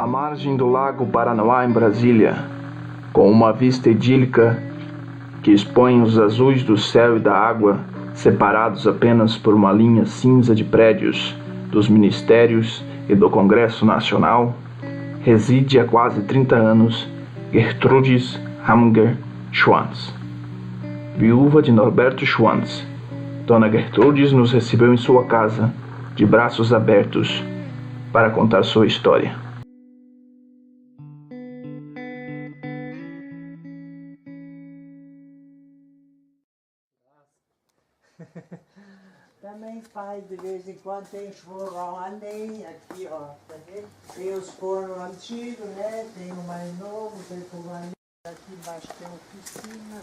margem do Lago Paranoá, em Brasília, com uma vista idílica que expõe os azuis do céu e da água, separados apenas por uma linha cinza de prédios dos ministérios e do Congresso Nacional, reside há quase 30 anos Gertrudis Hamger Schwanz. Viúva de Norberto Schwanz, Dona Gertrudis nos recebeu em sua casa, de braços abertos, para contar sua história. Também faz, de vez em quando tem forró a lenha aqui, ó, tá vendo? Tem os fornos antigos, né? Tem o mais novo, tem forró a lenha. Aqui embaixo tem oficina.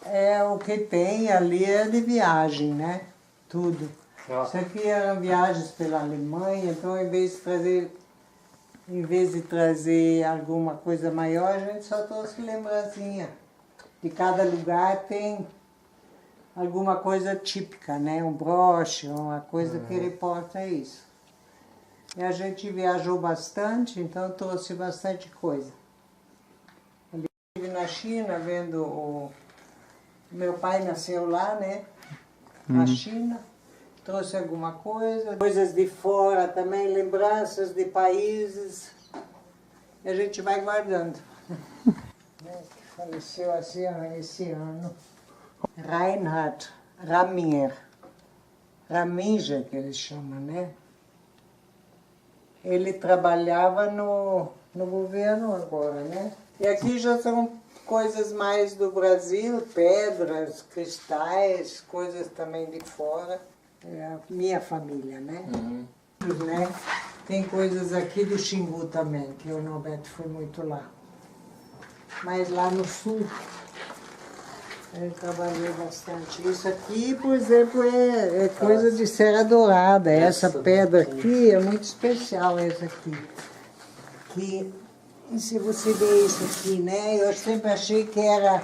É, o que tem ali é de viagem, né? Tudo. Isso aqui eram viagens pela Alemanha, então em vez de trazer alguma coisa maior, a gente só trouxe lembrancinha. De cada lugar tem alguma coisa típica, né? Um broche, uma coisa que reporta isso. E a gente viajou bastante, então trouxe bastante coisa. Eu estive na China vendo meu pai nasceu lá, né? Na China. Trouxe alguma coisa. Coisas de fora também, lembranças de países. E a gente vai guardando. Faleceu assim esse ano. Reinhard Raminger. Raminger, que eles chamam, né? Ele trabalhava no governo agora, né? E aqui já são coisas mais do Brasil, pedras, cristais, coisas também de fora. É a minha família, né? Né? Tem coisas aqui do Xingu também, que o Norberto foi muito lá. Mas lá no sul, eu trabalhei bastante. Isso aqui, por exemplo, é coisa de Serra Dourada. Essa pedra aqui é muito especial, essa aqui. E se você vê isso aqui, né? Eu sempre achei que era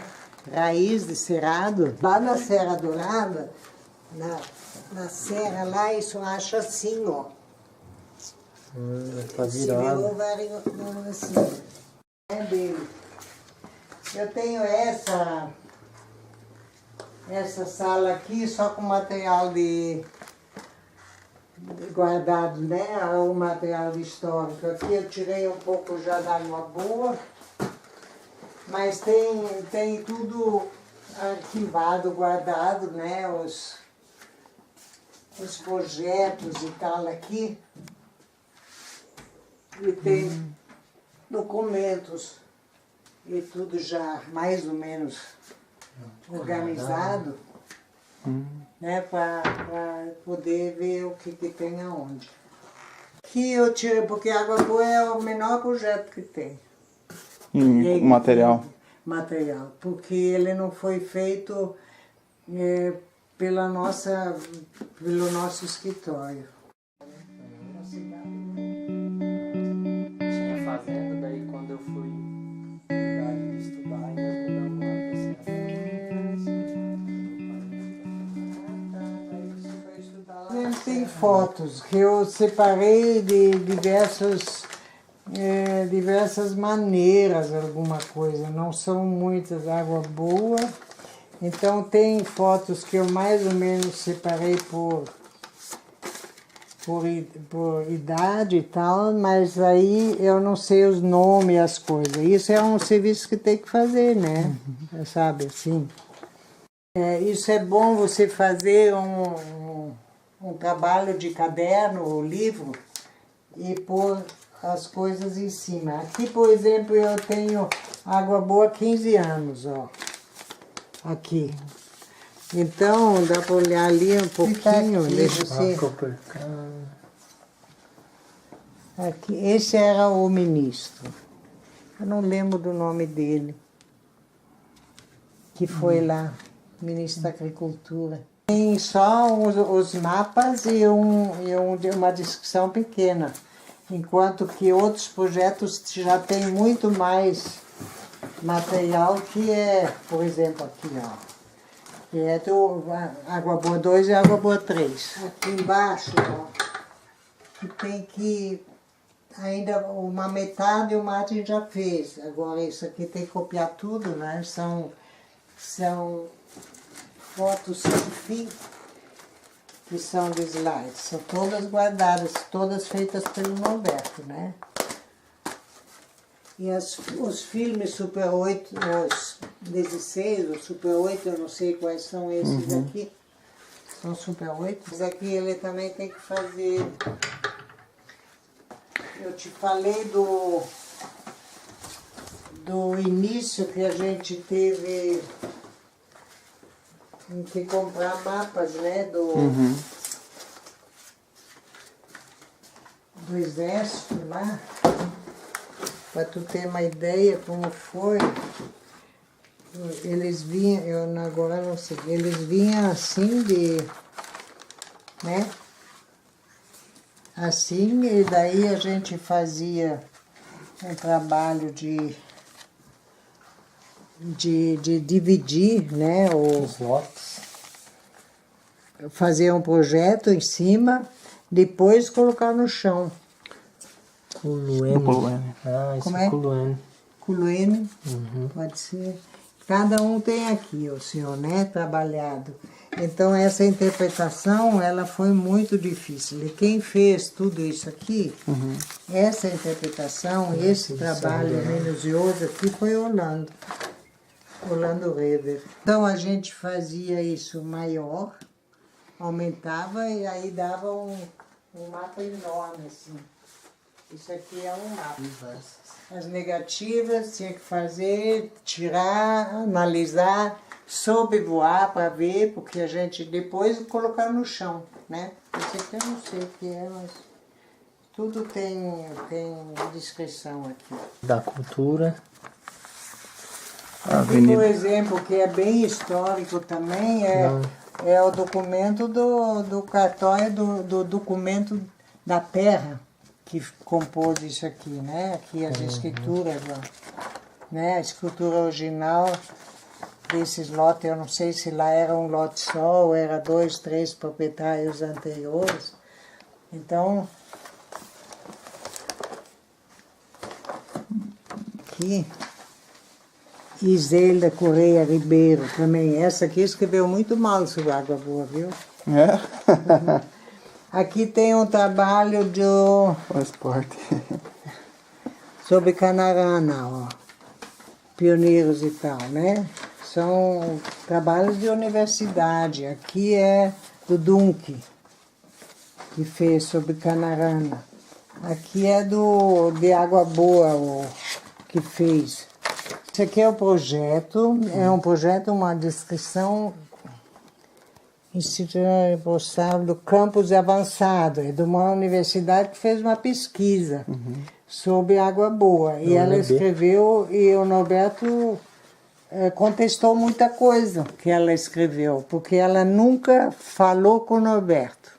raiz de cerrado. Lá na Serra Dourada, na serra lá, isso acha assim, ó. Tá virado. Assim. É dele. Eu tenho essa sala aqui só com material de guardado, né? O material histórico. Aqui eu tirei um pouco já da água boa, mas tem tudo arquivado, guardado, né? Os projetos e tal aqui. E tem documentos e tudo já mais ou menos organizado, né, para poder ver o que tem aonde. Aqui eu tirei, porque a Água Boa é o menor projeto que tem. Material. Material, porque ele não foi feito pelo nosso escritório. Tinha fazenda, daí quando eu fui estudar, nós mudamos lá para Serra. Tem fotos que eu separei de diversas maneiras, alguma coisa. Não são muitas, Água Boa. Então tem fotos que eu mais ou menos separei por idade e tal, mas aí eu não sei os nomes e as coisas. Isso é um serviço que tem que fazer, né? Sabe, assim. Isso é bom você fazer um trabalho de caderno ou livro e pôr as coisas em cima. Aqui, por exemplo, eu tenho Água Boa há 15 anos, ó. Aqui. Então, dá para olhar ali um pouquinho, deixa assim. Aqui, esse era o ministro. Eu não lembro do nome dele. Que foi lá, ministro da Agricultura. Tem só os mapas e uma descrição pequena. Enquanto que outros projetos já têm muito mais material que é, por exemplo, aqui, ó. É do Água Boa 2 e Água Boa 3. Aqui embaixo, ó, que tem que... Ainda uma metade o Martin já fez. Agora isso aqui tem que copiar tudo, né? São fotos sem fim, que são de slides. São todas guardadas, todas feitas pelo Norberto, né? E os filmes Super 8, os 16, os Super 8, eu não sei quais são esses aqui. São Super 8. Esse aqui ele também tem que fazer... Eu te falei do início que a gente teve que comprar mapas, né, do exército lá, para tu ter uma ideia como foi. Eles vinham, eu agora não sei, eles vinham assim né? Assim, e daí a gente fazia um trabalho de dividir, né, Os lotes. fazer um projeto em cima, depois colocar no chão. Culuene. Ah, isso Como é é? culuene. Culuene, pode ser. Cada um tem aqui, o senhor, né, trabalhado. Então essa interpretação, ela foi muito difícil. E quem fez tudo isso aqui, essa interpretação, esse trabalho minucioso aqui foi Orlando Reber. Então a gente fazia isso maior, aumentava e aí dava um mapa enorme assim. Isso aqui é um mapa. As negativas tinha que fazer, tirar, analisar, sobrevoar para ver, porque a gente depois colocar no chão, né? Esse aqui eu não sei o que é, mas tudo tem descrição aqui. Da cultura. Aqui, por exemplo, que é bem histórico também, é o documento do cartório, do documento da terra, que compôs isso aqui, né? Aqui as escrituras, ó, né? A escritura original desses lotes, eu não sei se lá era um lote só, ou era 2, 3 proprietários anteriores. Então, aqui, Iselda Correia Ribeiro também. Essa aqui escreveu muito mal sobre Água Boa, viu? É? Aqui tem um trabalho Transporte. sobre Canarana, ó. Pioneiros e tal, né? São trabalhos de universidade. Aqui é do Dunque, que fez sobre Canarana. Aqui é de Água Boa, o que fez. Esse aqui é o projeto, uma descrição institucional responsável do campus avançado, é de uma universidade que fez uma pesquisa sobre Água Boa. E ela escreveu, e o Norberto contestou muita coisa que ela escreveu, porque ela nunca falou com o Norberto.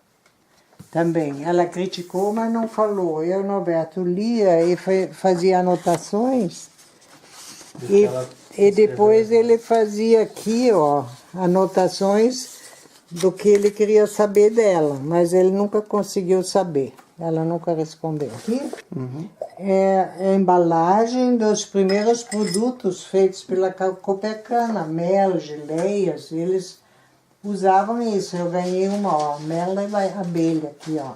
Também, ela criticou, mas não falou. E o Norberto lia e fazia anotações. E depois ele fazia aqui, ó, anotações do que ele queria saber dela, mas ele nunca conseguiu saber. Ela nunca respondeu. Aqui é a embalagem dos primeiros produtos feitos pela Copacabana, mel, geleias, eles usavam isso. Eu ganhei uma, ó, mel e abelha aqui, ó.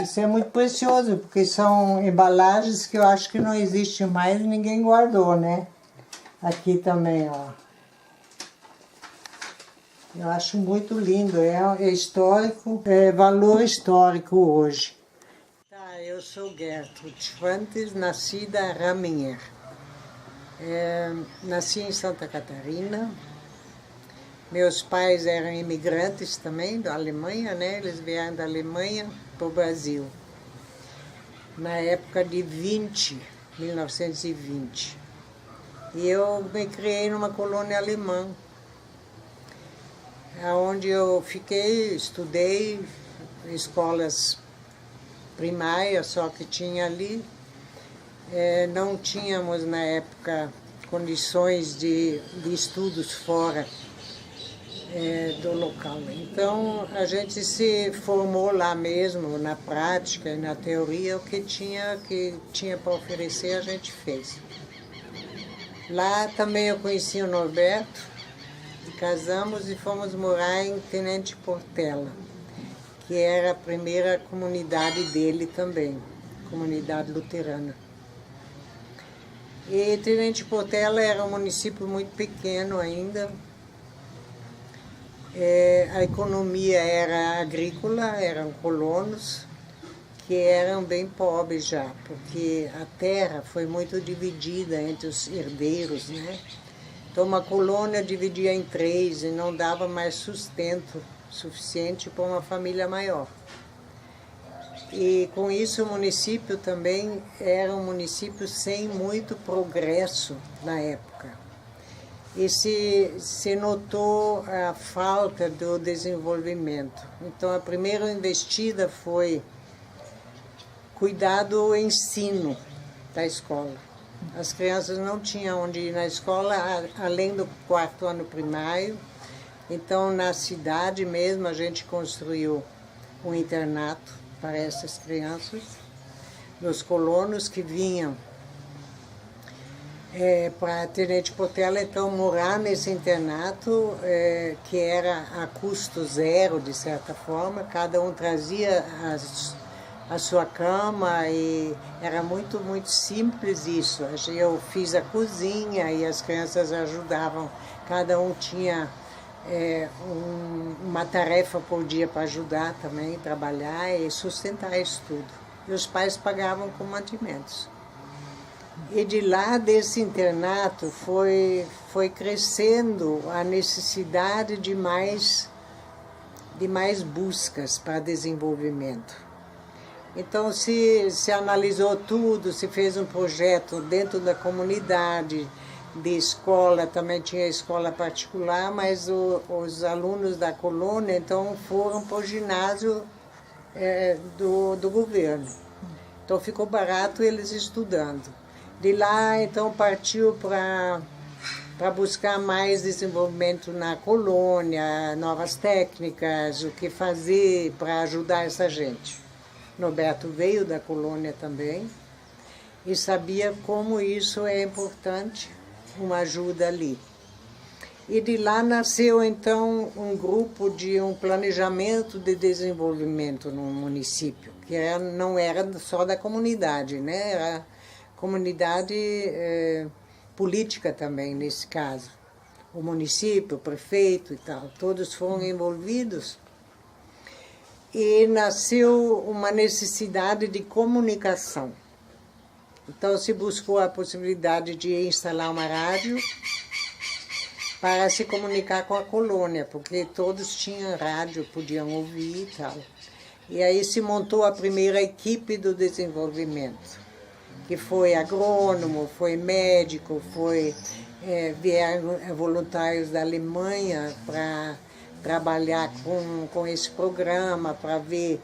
Isso é muito precioso, porque são embalagens que eu acho que não existe mais e ninguém guardou, né? Aqui também, ó. Eu acho muito lindo, é histórico, é valor histórico hoje. Tá, eu sou Gertrude Schwantes, nascida em Raminher. Nasci em Santa Catarina. Meus pais eram imigrantes também, da Alemanha, né? Eles vieram da Alemanha para o Brasil, na época de 1920. E eu me criei numa colônia alemã, onde eu fiquei, estudei escolas primárias, só que tinha ali. Não tínhamos, na época, condições de estudos fora. do local. Então, a gente se formou lá mesmo, na prática e na teoria, o que tinha para oferecer, a gente fez. Lá também eu conheci o Norberto, casamos e fomos morar em Tenente Portela, que era a primeira comunidade dele também, comunidade luterana. E Tenente Portela era um município muito pequeno ainda. A economia era agrícola, eram colonos que eram bem pobres já, porque a terra foi muito dividida entre os herdeiros, né? Então uma colônia dividia em 3 e não dava mais sustento suficiente para uma família maior. E com isso o município também era um município sem muito progresso na época. E se notou a falta do desenvolvimento. Então a primeira investida foi cuidar do ensino da escola. As crianças não tinham onde ir na escola, além do 4º ano primário. Então na cidade mesmo a gente construiu um internato para essas crianças, dos colonos que vinham para Tenente Portela, então, morar nesse internato, que era a custo zero, de certa forma. Cada um trazia a sua cama e era muito, muito simples isso. Eu fiz a cozinha e as crianças ajudavam. Cada um tinha uma tarefa por dia para ajudar também, trabalhar e sustentar isso tudo. E os pais pagavam com mantimentos. E de lá desse internato foi crescendo a necessidade de mais buscas para desenvolvimento. Então se analisou tudo, se fez um projeto dentro da comunidade, de escola, também tinha escola particular, mas os alunos da colônia então foram para o ginásio do governo. Então ficou barato eles estudando. De lá, então, partiu para buscar mais desenvolvimento na colônia, novas técnicas, o que fazer para ajudar essa gente. Norberto veio da colônia também e sabia como isso é importante, uma ajuda ali. E de lá nasceu, então, um grupo de um planejamento de desenvolvimento no município, que não era só da comunidade, né? Era comunidade política também, nesse caso. O município, o prefeito e tal, todos foram envolvidos. E nasceu uma necessidade de comunicação. Então se buscou a possibilidade de instalar uma rádio para se comunicar com a colônia, porque todos tinham rádio, podiam ouvir e tal. E aí se montou a primeira equipe do desenvolvimento, que foi agrônomo, foi médico, vieram voluntários da Alemanha para trabalhar com esse programa, para ver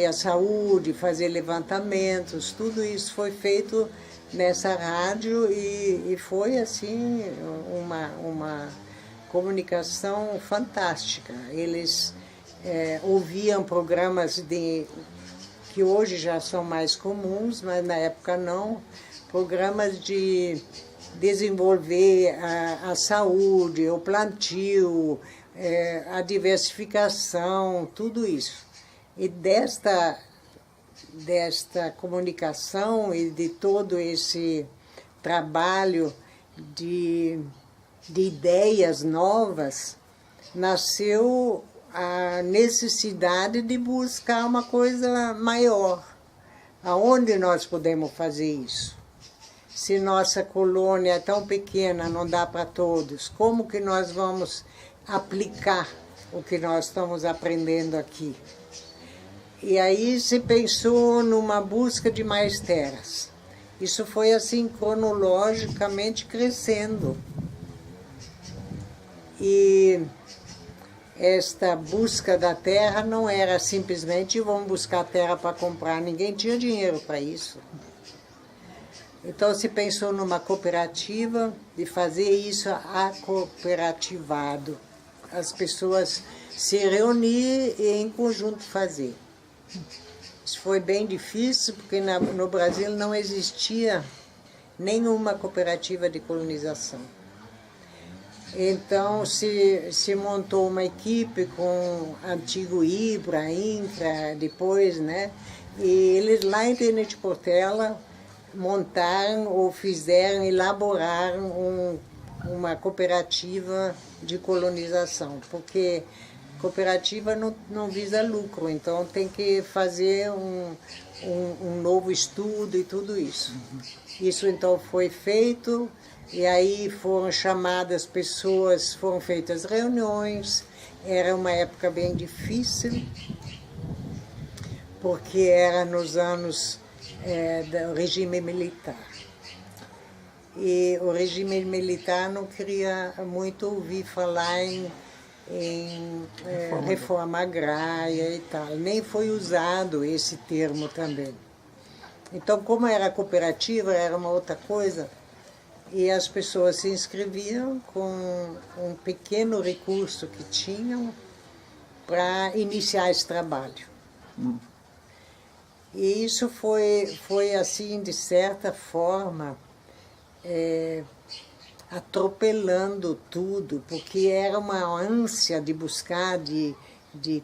a saúde, fazer levantamentos. Tudo isso foi feito nessa rádio e foi assim uma comunicação fantástica. Eles ouviam programas que hoje já são mais comuns, mas na época não, programas de desenvolver a saúde, o plantio, a diversificação, tudo isso. E desta comunicação e de todo esse trabalho de ideias novas, nasceu a necessidade de buscar uma coisa maior. Aonde nós podemos fazer isso? Se nossa colônia é tão pequena, não dá para todos, como que nós vamos aplicar o que nós estamos aprendendo aqui? E aí se pensou numa busca de mais terras. Isso foi assim cronologicamente crescendo. E esta busca da terra não era simplesmente vamos buscar terra para comprar, ninguém tinha dinheiro para isso. Então se pensou numa cooperativa, de fazer isso acooperativado. as pessoas se reunir e em conjunto fazer. Isso foi bem difícil, porque no Brasil não existia nenhuma cooperativa de colonização. Então se montou uma equipe com antigo IBRA, INCRA, depois, né? E eles lá em Tenente Portela montaram ou fizeram, elaboraram uma cooperativa de colonização, porque cooperativa não visa lucro, então tem que fazer um novo estudo e tudo isso. Isso então foi feito, e aí foram chamadas pessoas, foram feitas reuniões. Era uma época bem difícil, porque era nos anos do regime militar. E o regime militar não queria muito ouvir falar em reforma agrária e tal. Nem foi usado esse termo também. Então, como era cooperativa, era uma outra coisa, e as pessoas se inscreviam com um pequeno recurso que tinham para iniciar esse trabalho. E isso foi assim, de certa forma, atropelando tudo, porque era uma ânsia de buscar, de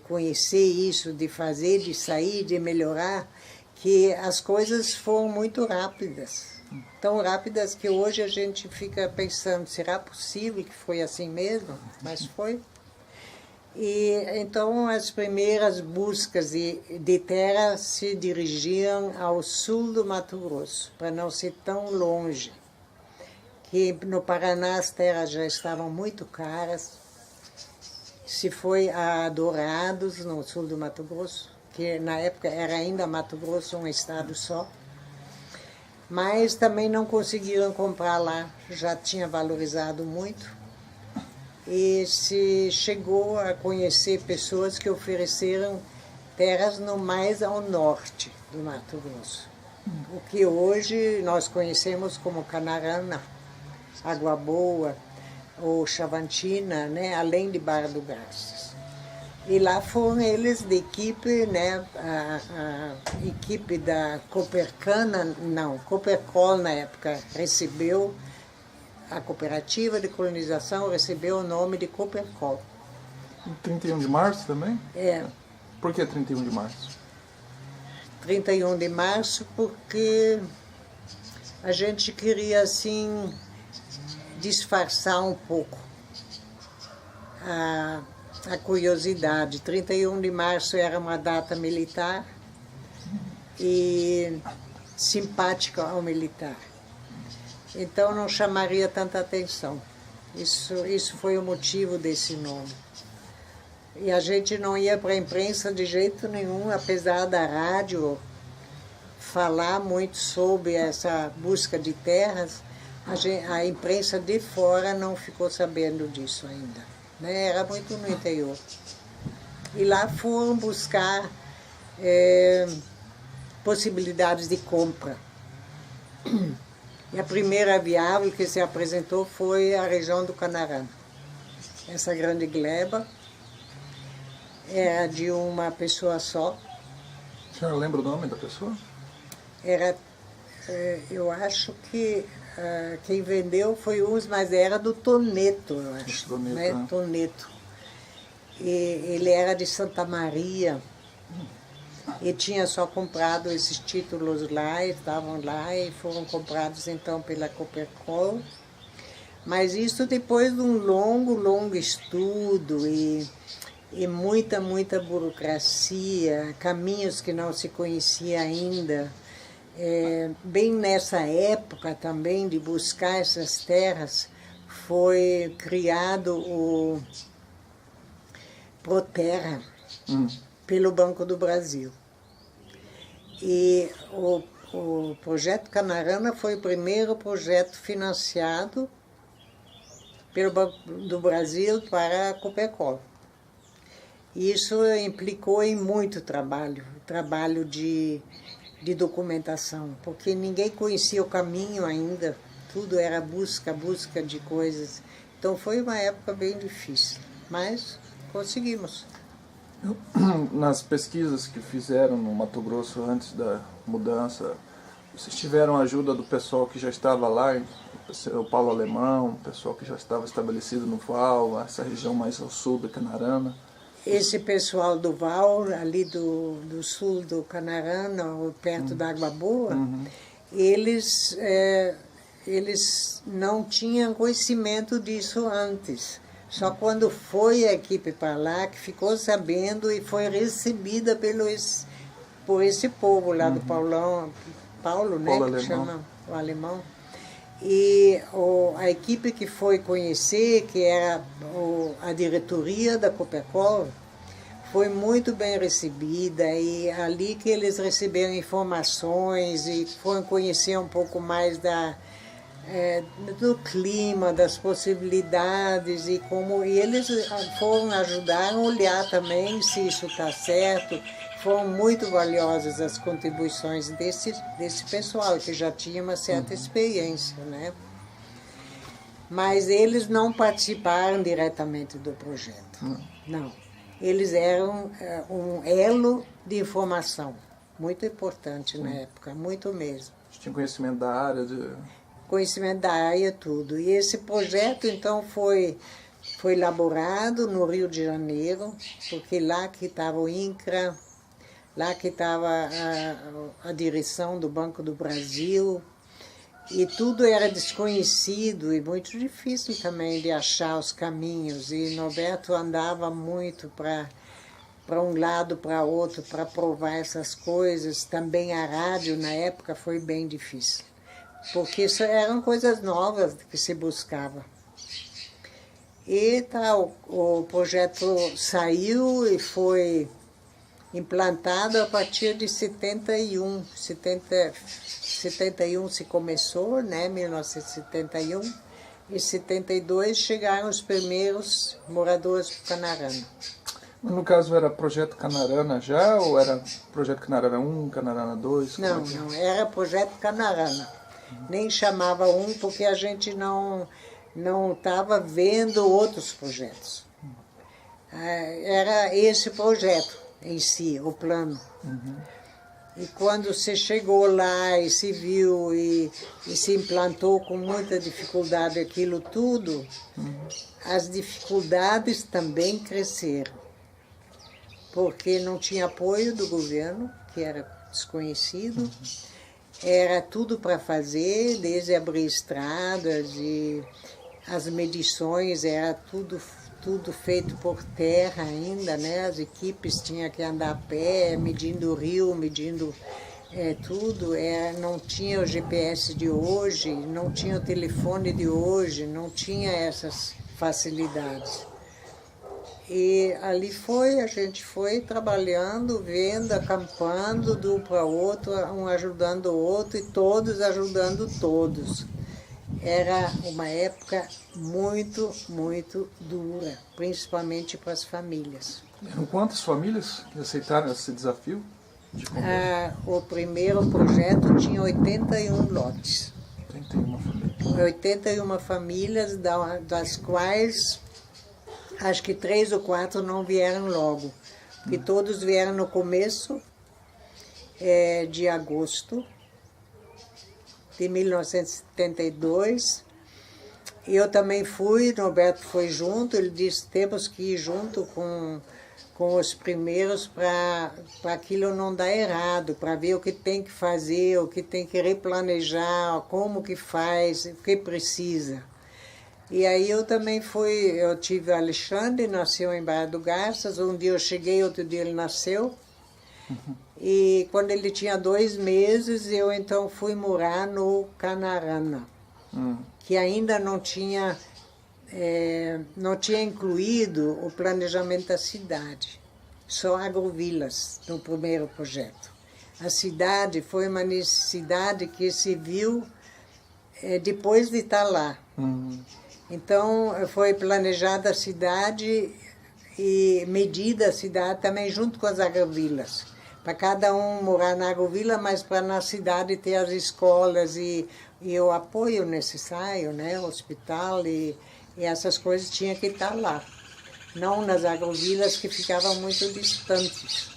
conhecer isso, de fazer, de sair, de melhorar, que as coisas foram muito rápidas. Tão rápidas que hoje a gente fica pensando, será possível que foi assim mesmo? Mas foi. E então as primeiras buscas de terra se dirigiam ao sul do Mato Grosso, para não ser tão longe. Que no Paraná as terras já estavam muito caras. Se foi a Dourados, no sul do Mato Grosso, que na época era ainda Mato Grosso, um estado só. Mas também não conseguiram comprar lá, já tinha valorizado muito. E se chegou a conhecer pessoas que ofereceram terras no mais ao norte do Mato Grosso. O que hoje nós conhecemos como Canarana, Água Boa ou Chavantina, né, além de Barra do Garças. E lá foram eles de equipe, né, a equipe da Coopercol na época recebeu, a cooperativa de colonização recebeu o nome de Coopercol. 31 de março também? É. Por que 31 de março? 31 de março porque a gente queria, assim, disfarçar um pouco a curiosidade. 31 de março era uma data militar e simpática ao militar. Então não chamaria tanta atenção. Isso foi o motivo desse nome. E a gente não ia para a imprensa de jeito nenhum, apesar da rádio falar muito sobre essa busca de terras, a imprensa de fora não ficou sabendo disso ainda. Né? Era muito no interior. E lá foram buscar possibilidades de compra. E a primeira viável que se apresentou foi a região do Canarana. Essa grande gleba era de uma pessoa só. A senhora lembra o nome da pessoa? Era, eu acho que quem vendeu foi uns, mas era do Toneto, eu acho. Toneto, né? né? Toneto. E ele era de Santa Maria. E tinha só comprado esses títulos lá, estavam lá e foram comprados então pela Coopercol. Mas isso depois de um longo estudo e muita burocracia, caminhos que não se conhecia ainda. Bem nessa época também de buscar essas terras, foi criado o Proterra pelo Banco do Brasil. E o projeto Canarana foi o primeiro projeto financiado pelo Banco do Brasil para a Coopercol. Isso implicou em muito trabalho de documentação, porque ninguém conhecia o caminho ainda, tudo era busca de coisas. Então foi uma época bem difícil. mas conseguimos. Nas pesquisas que fizeram no Mato Grosso antes da mudança, vocês tiveram a ajuda do pessoal que já estava lá, o Paulo Alemão, o pessoal que já estava estabelecido no Val, essa região mais ao sul da Canarana? Esse pessoal do Val, ali do sul do Canarana, perto da Água Boa, eles não tinham conhecimento disso antes. Só quando foi a equipe para lá, que ficou sabendo e foi recebida por esse povo lá do Paulo, né, Paulo que Alemão. chama o alemão. E a equipe que foi conhecer, que era a diretoria da Copecol, foi muito bem recebida, e ali que eles receberam informações e foram conhecer um pouco mais do clima, das possibilidades, e eles foram ajudar a olhar também se isso está certo. Foram muito valiosas as contribuições desse pessoal, que já tinha uma certa experiência, né? Mas eles não participaram diretamente do projeto, não. Eles eram um elo de informação, muito importante na época, muito mesmo. Tinha conhecimento da área? Conhecimento da área, tudo. E esse projeto, então, foi elaborado no Rio de Janeiro, porque lá que estava o INCRA, lá que estava a direção do Banco do Brasil, e tudo era desconhecido e muito difícil também de achar os caminhos. E Norberto andava muito para um lado, para outro, para provar essas coisas. Também a rádio, na época, foi bem difícil, porque isso eram coisas novas que se buscava. E o projeto saiu e foi implantado a partir de 71. 71 se começou, né, 1971, e 72 chegaram os primeiros moradores do Canarana. No caso, era Projeto Canarana já, ou era Projeto Canarana 1, Canarana 2? Não, era Projeto Canarana. Nem chamava porque a gente não estava vendo outros projetos. Era esse projeto em si, o plano. E quando você chegou lá e se viu e se implantou com muita dificuldade aquilo tudo, as dificuldades também cresceram, porque não tinha apoio do governo, que era desconhecido, era tudo para fazer, desde abrir estradas e as medições, era tudo feito por terra ainda, né? As equipes tinham que andar a pé, medindo o rio, medindo tudo. Não tinha o GPS de hoje, não tinha o telefone de hoje, não tinha essas facilidades. E ali a gente foi trabalhando, vendo, acampando de um para outro, um ajudando o outro e todos ajudando todos. Era uma época muito, muito dura, principalmente para as famílias. Eram quantas famílias que aceitaram esse desafio? O primeiro projeto tinha 81 lotes. 81 famílias. 81 famílias, das quais acho que 3 ou 4 não vieram logo, porque todos vieram no começo de agosto de 1972. Eu também fui, Norberto foi junto, ele disse que temos que ir junto com os primeiros para aquilo não dar errado, para ver o que tem que fazer, o que tem que replanejar, como que faz, o que precisa. E aí eu também eu tive o Alexandre, nasceu em Barra do Garças, um dia eu cheguei, outro dia ele nasceu. E quando ele tinha 2 meses, eu então fui morar no Canarana, que ainda não tinha incluído o planejamento da cidade, só agrovilas no primeiro projeto. A cidade foi uma necessidade que se viu depois de estar lá. Então foi planejada a cidade e medida a cidade também junto com as agrovilas, para cada um morar na agrovila, mas para na cidade ter as escolas e o apoio necessário, né, o hospital e essas coisas tinha que estar lá. não nas agrovilas que ficavam muito distantes.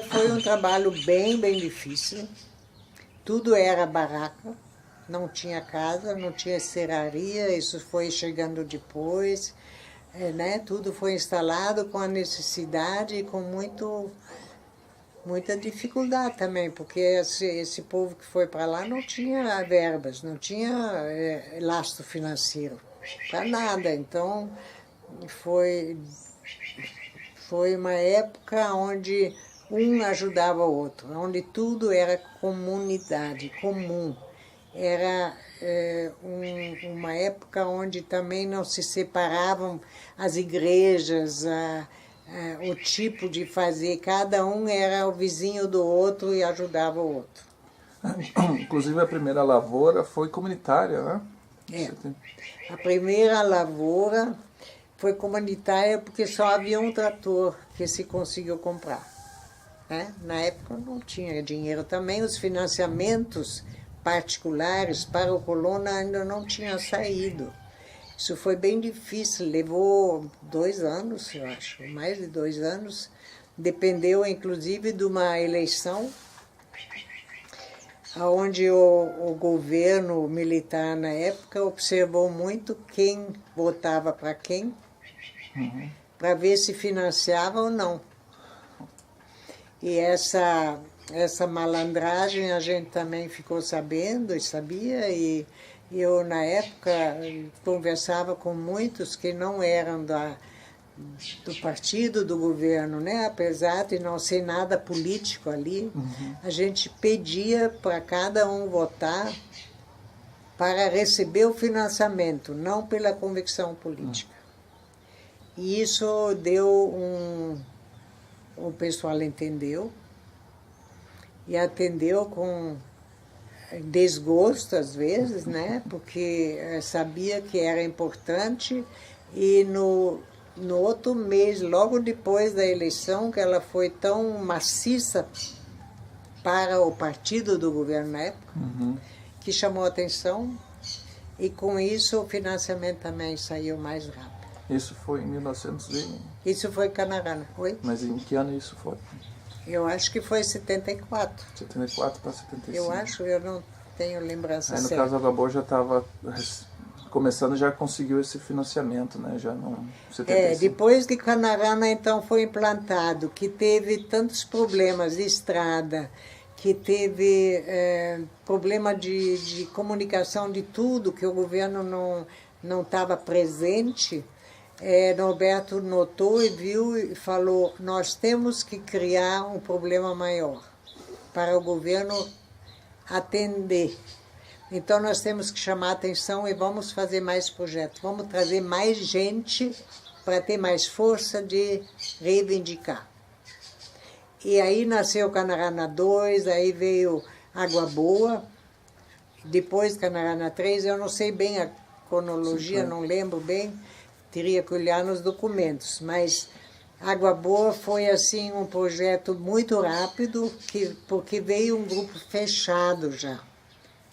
Foi um trabalho bem difícil. Tudo era barraca, não tinha casa, não tinha serraria, isso foi chegando depois, né? Tudo foi instalado com a necessidade e com muita dificuldade também, porque esse povo que foi para lá não tinha verbas, não tinha lastro financeiro, para nada. Então, foi uma época onde um ajudava o outro, onde tudo era comunidade, comum. Era uma época onde também não se separavam as igrejas, o tipo de fazer. Cada um era o vizinho do outro e ajudava o outro. Inclusive a primeira lavoura foi comunitária, né? A primeira lavoura foi comunitária porque só havia um trator que se conseguiu comprar. Na época não tinha dinheiro também, os financiamentos particulares para o colono ainda não tinham saído. Isso foi bem difícil, levou 2 anos, eu acho, mais de 2 anos. Dependeu, inclusive, de uma eleição, onde o governo militar, na época, observou muito quem votava para quem, para ver se financiava ou não. E essa malandragem a gente também ficou sabendo e sabia, e eu, na época, conversava com muitos que não eram do partido do governo, né? Apesar de não ser nada político ali, a gente pedia para cada um votar para receber o financiamento, não pela convicção política. E isso deu o pessoal entendeu, e atendeu com desgosto às vezes, né? Porque sabia que era importante, e no outro mês, logo depois da eleição, que ela foi tão maciça para o partido do governo na época, que chamou a atenção, e com isso o financiamento também saiu mais rápido. Isso foi em 1900 Isso foi Canarana, foi? Mas em que ano isso foi? Eu acho que foi 74. 74 para 75. Eu acho, eu não tenho lembrança Aí, no certa. caso, a Água Boa já estava começando, já conseguiu esse financiamento, né? Já não... 75. Depois que Canarana, então, foi implantado, que teve tantos problemas de estrada, que teve problema de comunicação de tudo, que o governo não estava presente, Norberto notou e viu e falou: nós temos que criar um problema maior para o governo atender. Então nós temos que chamar a atenção e vamos fazer mais projetos, vamos trazer mais gente para ter mais força de reivindicar. E aí nasceu Canarana 2, aí veio Água Boa, depois Canarana 3, eu não sei bem a cronologia, não lembro bem, teria que olhar nos documentos, mas Água Boa foi assim um projeto muito rápido, porque veio um grupo fechado já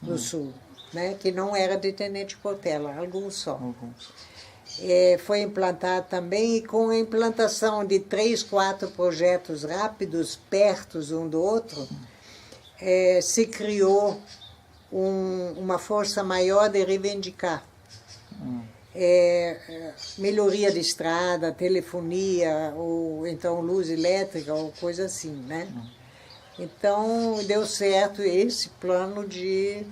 no sul, né, que não era de Tenente Portela, alguns só. Foi implantado também, e com a implantação de 3, 4 projetos rápidos, perto um do outro, se criou uma força maior de reivindicar. Melhoria de estrada, telefonia, ou então luz elétrica, ou coisa assim, né? Então, deu certo esse plano de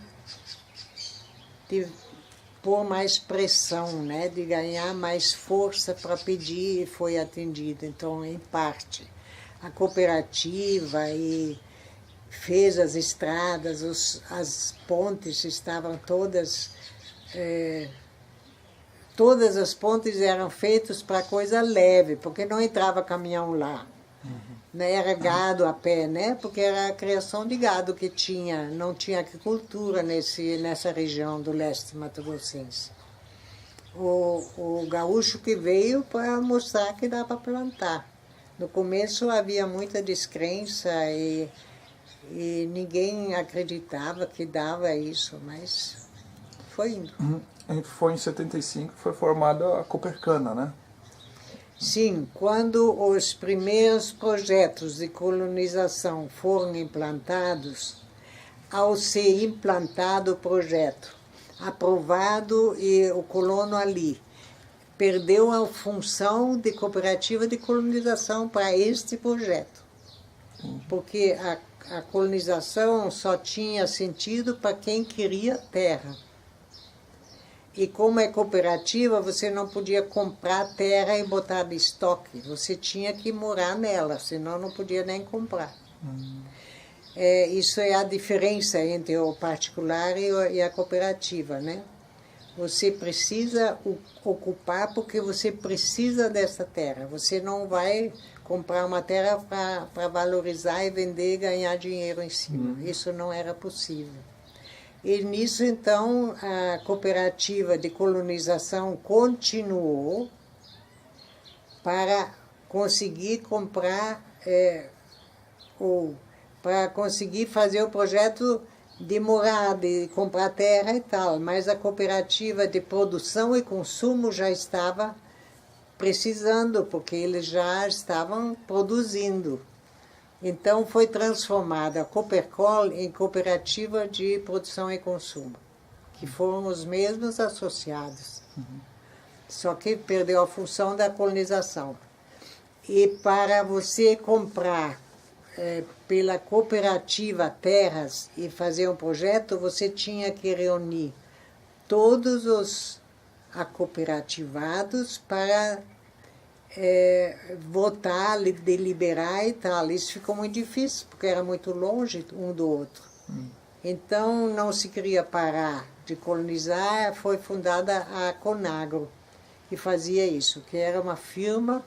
pôr mais pressão, né? De ganhar mais força para pedir, e foi atendido. Então, em parte, a cooperativa fez as estradas, as pontes estavam todas... Todas as pontes eram feitas para coisa leve, porque não entrava caminhão lá. Era gado a pé, né? Porque era a criação de gado que tinha, não tinha agricultura nessa região do leste mato-grossense. O gaúcho que veio para mostrar que dá para plantar. No começo havia muita descrença e ninguém acreditava que dava isso, mas foi indo. Foi em 75 que foi formada a Copercana, né? Sim, quando os primeiros projetos de colonização foram implantados, ao ser implantado o projeto, aprovado e o colono ali, perdeu a função de cooperativa de colonização para este projeto. Porque a colonização só tinha sentido para quem queria terra. E como é cooperativa, você não podia comprar terra e botar de estoque. Você tinha que morar nela, senão não podia nem comprar. Isso é a diferença entre o particular e a cooperativa, né? Você precisa ocupar porque você precisa dessa terra. Você não vai comprar uma terra para valorizar e vender e ganhar dinheiro em cima. Isso não era possível. E nisso, então, a cooperativa de colonização continuou para conseguir comprar, ou para conseguir fazer o projeto de morar, de comprar terra e tal. Mas a cooperativa de produção e consumo já estava precisando, porque eles já estavam produzindo. Então, foi transformada a Coopercol em cooperativa de produção e consumo, que foram os mesmos associados. Só que perdeu a função da colonização. E para você comprar pela cooperativa terras e fazer um projeto, você tinha que reunir todos os acooperativados para votar, deliberar e tal. Isso ficou muito difícil, porque era muito longe um do outro. Então, não se queria parar de colonizar, foi fundada a Conagro, que fazia isso, que era uma firma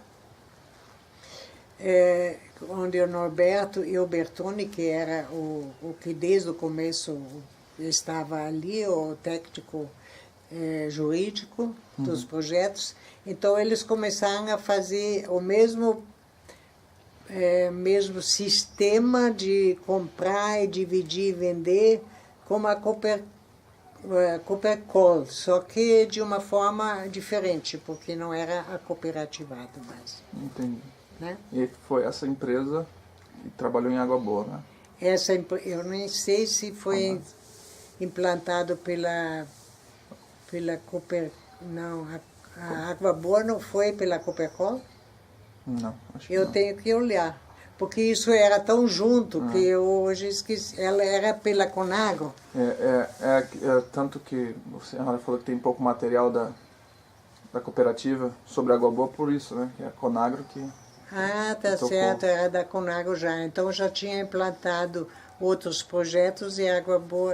onde o Norberto e o Bertoni, que era o que desde o começo estava ali, o técnico jurídico dos projetos. Então, eles começaram a fazer o mesmo sistema de comprar e dividir e vender como a Coopercol, só que de uma forma diferente, porque não era a cooperativada mais. Entendi. Né? E foi essa empresa que trabalhou em Água Boa, né? Eu nem sei se foi implantado pela Cooper... Não, a Água Boa não foi pela Coopercol? Não, acho que Eu não. tenho que olhar, porque isso era tão junto que eu hoje esqueci. Ela era pela Conagro. Tanto que ela falou que tem pouco material da cooperativa sobre Água Boa por isso, né? Que é a Conagro que... Ah, tá certo, era da Conagro já. Então já tinha implantado outros projetos e a Água Boa,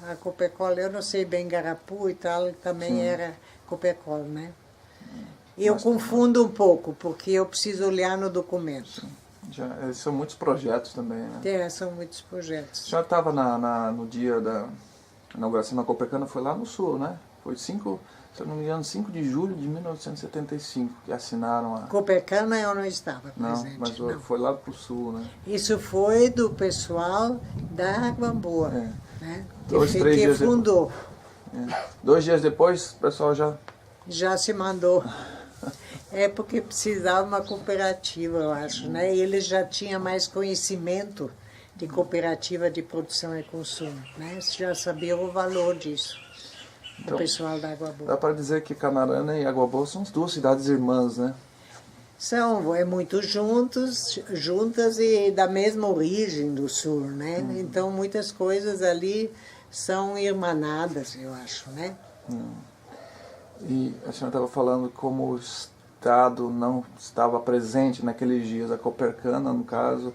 a Coopercol, eu não sei bem, Garapu e tal, também era Coopercol, né? E eu confundo um pouco, porque eu preciso olhar no documento. São muitos projetos também, né? São muitos projetos. A senhora estava no dia da inauguração da Copercana, foi lá no Sul, né? Foi 5, se eu não me engano, 5 de julho de 1975 que assinaram a... Copercana eu não estava presente. Mas foi lá para o Sul, né? Isso foi do pessoal da Água Boa, né? 2, 3 dias fundou. 2 dias depois, o pessoal já se mandou. Porque precisava uma cooperativa, eu acho, né? E eles já tinham mais conhecimento de cooperativa de produção e consumo, né? Já sabiam o valor disso, então, o pessoal da Água Boa. Dá para dizer que Canarana e Água Boa são as duas cidades irmãs, né? São muito juntas e da mesma origem do Sul, né? Então, muitas coisas ali são irmanadas, eu acho, né? E a senhora estava falando como o Estado não estava presente naqueles dias. A Copercana, no caso,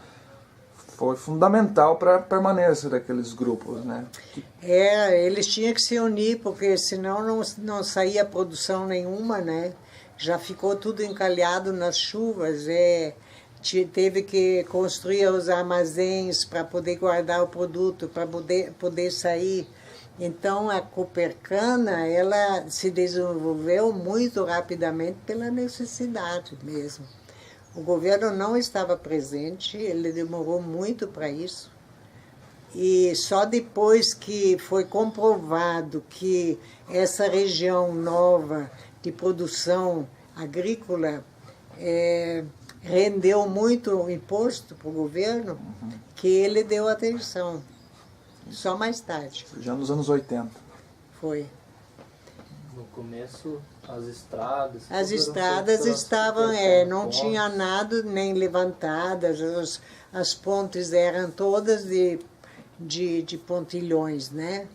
foi fundamental para a permanência daqueles grupos, né? Eles tinham que se unir, porque senão não saía produção nenhuma, né? Já ficou tudo encalhado nas chuvas, teve que construir os armazéns para poder guardar o produto, para poder sair. Então, a Copercana, ela se desenvolveu muito rapidamente pela necessidade mesmo. O governo não estava presente, ele demorou muito para isso. E só depois que foi comprovado que essa região nova de produção agrícola rendeu muito o imposto para o governo, que ele deu atenção. Só mais tarde. Já nos anos 80. Foi. No começo, as estradas... As estradas estavam, não tinha nada nem levantadas, as pontes eram todas de pontilhões, né?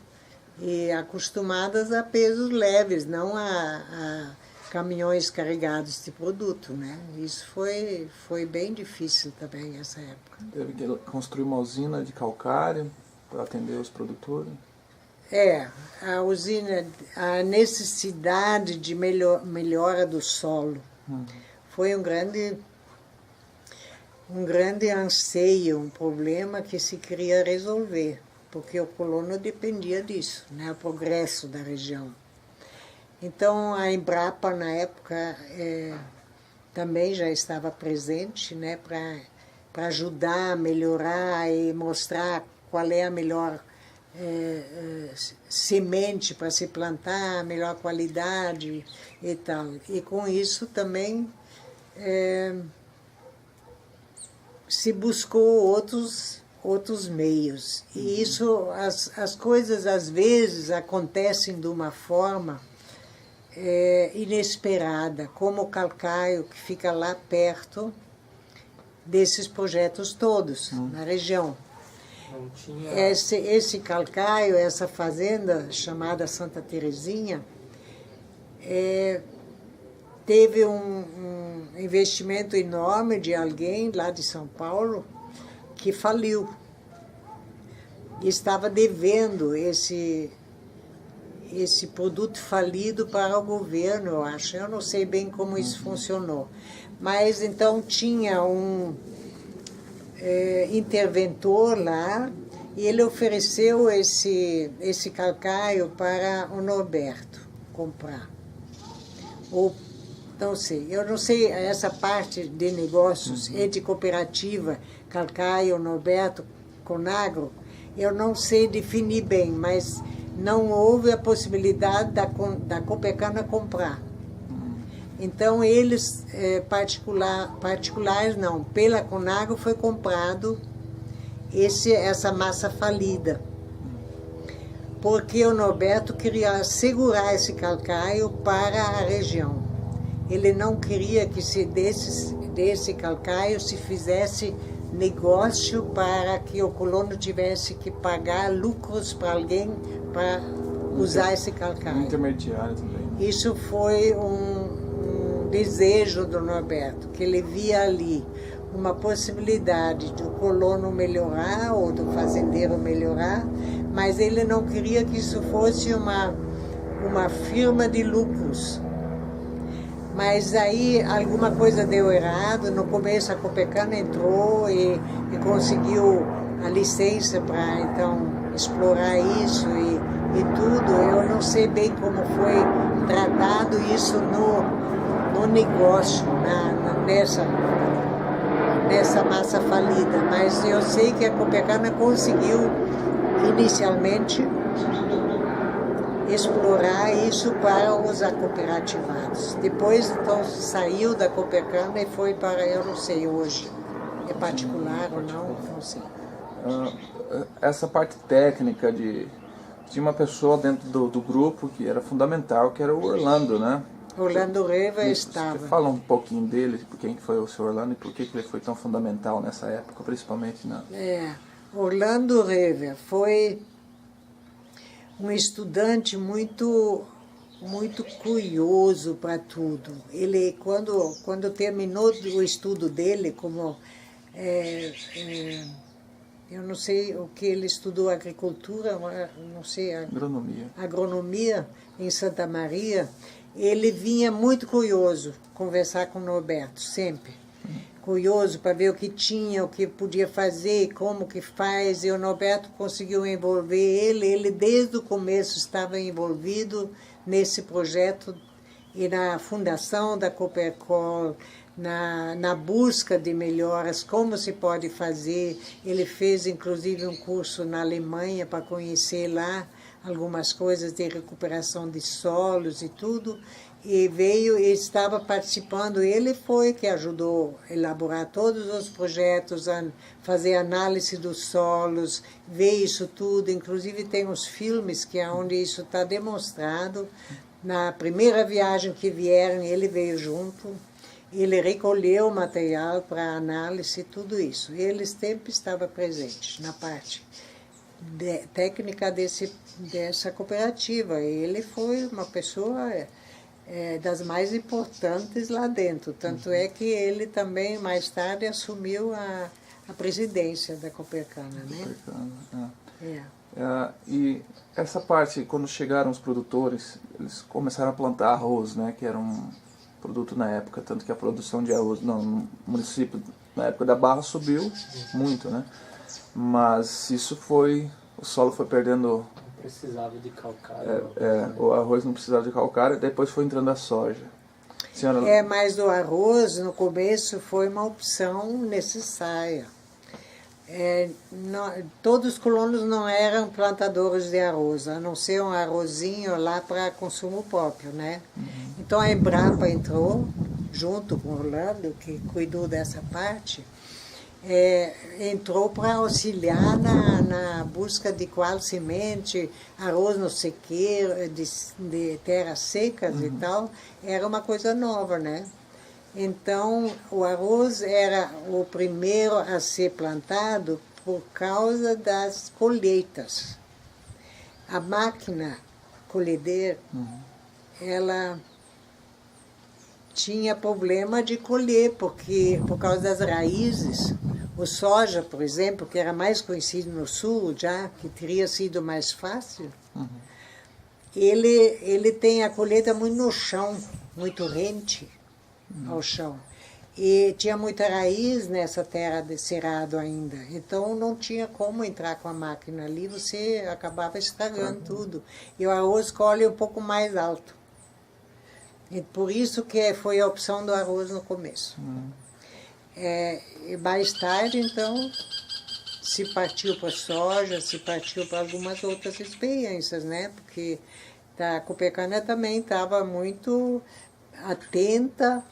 E acostumadas a pesos leves, não a caminhões carregados de produto, né? Isso foi bem difícil também nessa época. Teve que construir uma usina de calcário para atender os produtores? A usina, a necessidade de melhora do solo foi um grande anseio, um problema que se queria resolver, porque o colono dependia disso, né, o progresso da região. Então a Embrapa na época também já estava presente, né, para ajudar a melhorar e mostrar qual é a melhor semente para se plantar, a melhor qualidade e tal. E com isso também se buscou outros meios. E isso, as coisas às vezes acontecem de uma forma inesperada, como o calcário que fica lá perto desses projetos todos, na região. Não tinha... Esse calcário, essa fazenda chamada Santa Terezinha, teve um investimento enorme de alguém lá de São Paulo que faliu. E estava devendo esse produto falido para o governo, eu acho. Eu não sei bem como isso funcionou. Mas então tinha um interventor lá e ele ofereceu esse calcário para o Norberto comprar. Ou não sei, eu não sei essa parte de negócios entre cooperativa, calcário, Norberto, Conagro, eu não sei definir bem, mas não houve a possibilidade da Copecana comprar. Então eles, particulares não, pela Conagro foi comprado essa massa falida. Porque o Norberto queria segurar esse calcário para a região. Ele não queria que desse calcário se fizesse negócio para que o colono tivesse que pagar lucros para alguém para usar esse calcário. Intermediário também. Isso foi um desejo do Norberto, que ele via ali uma possibilidade do colono melhorar ou do fazendeiro melhorar, mas ele não queria que isso fosse uma firma de lucros. Mas aí alguma coisa deu errado, no começo a Copecana entrou e conseguiu a licença para então explorar isso e tudo. Eu não sei bem como foi tratado isso no negócio, nessa massa falida, mas eu sei que a Copecana conseguiu inicialmente explorar isso para os acooperativados. Depois, então, saiu da Copecana e foi para, eu não sei hoje, é particular ou não sei. Essa parte técnica tinha uma pessoa dentro do grupo que era fundamental, que era o Orlando, né? Orlando Reva estava. Você fala um pouquinho dele, quem foi o seu Orlando e por que ele foi tão fundamental nessa época, principalmente na... Orlando Reva foi um estudante muito curioso para tudo. Ele, quando terminou o estudo dele, como eu não sei o que ele estudou, agricultura, não sei, agronomia em Santa Maria, ele vinha muito curioso conversar com o Norberto, sempre. Curioso para ver o que tinha, o que podia fazer, como que faz, e o Norberto conseguiu envolver ele desde o começo estava envolvido nesse projeto e na fundação da Coopercol, na busca de melhoras, como se pode fazer. Ele fez inclusive um curso na Alemanha para conhecer lá algumas coisas de recuperação de solos e tudo, e veio e estava participando. Ele foi que ajudou a elaborar todos os projetos, a fazer análise dos solos, ver isso tudo. Inclusive tem uns filmes que é onde isso está demonstrado. Na primeira viagem que vieram, ele veio junto, ele recolheu o material para análise, tudo isso. Ele sempre estava presente na parte técnica dessa cooperativa. Ele foi uma pessoa das mais importantes lá dentro. Tanto é que ele também, mais tarde, assumiu a presidência da Copercana, né? E essa parte, quando chegaram os produtores, eles começaram a plantar arroz, né? Que era um produto na época, tanto que a produção de arroz no município, na época da Barra, subiu muito, né? Mas isso o solo foi perdendo... Precisava de calcário. O arroz não precisava de calcário, depois foi entrando a soja. Senhora... Mas o arroz, no começo, foi uma opção necessária. Todos os colonos não eram plantadores de arroz, a não ser um arrozinho lá para consumo próprio, né? Então a Embrapa entrou, junto com o Orlando, que cuidou dessa parte, entrou para auxiliar na busca de qual semente, arroz no sequeiro, de terras secas e tal, era uma coisa nova, né? Então, o arroz era o primeiro a ser plantado por causa das colheitas. A máquina colhedeira, ela tinha problema de colher, porque por causa das raízes. O soja, por exemplo, que era mais conhecido no sul já, que teria sido mais fácil, ele tem a colheita muito no chão, muito rente ao chão. E tinha muita raiz nessa terra de cerrado ainda. Então não tinha como entrar com a máquina ali, você acabava estragando tudo. E o arroz colhe um pouco mais alto. E por isso que foi a opção do arroz no começo. E mais tarde, então, se partiu para soja, se partiu para algumas outras experiências, né? Porque a Copercana também estava muito atenta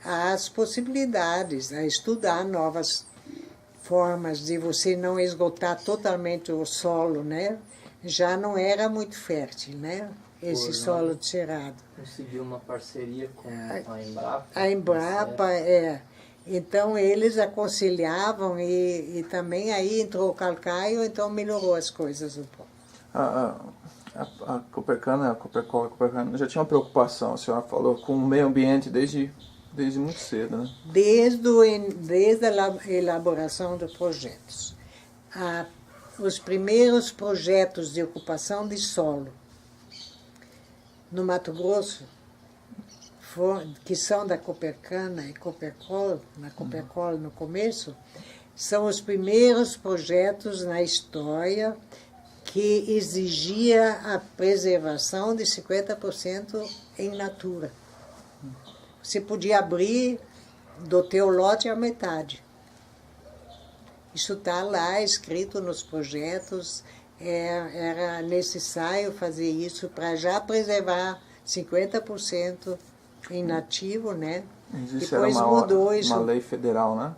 às possibilidades, a estudar novas formas de você não esgotar totalmente o solo, né? Já não era muito fértil, né? Esse solo de cerrado. Conseguiu uma parceria com a Embrapa. A Embrapa, Então eles aconselhavam e também aí entrou o calcaio, então melhorou as coisas um pouco. A Copercana, a Copercana já tinha uma preocupação, a senhora falou, com o meio ambiente desde muito cedo, né? Desde a elaboração dos projetos. Os primeiros projetos de ocupação de solo no Mato Grosso, que são da Copercana e Copercol, na Copercol no começo, são os primeiros projetos na história que exigia a preservação de 50% em natura. Você podia abrir do teu lote a metade. Isso está lá escrito nos projetos, era necessário fazer isso para já preservar 50% em nativo, né? Isso depois era mudou isso. Uma lei federal, né?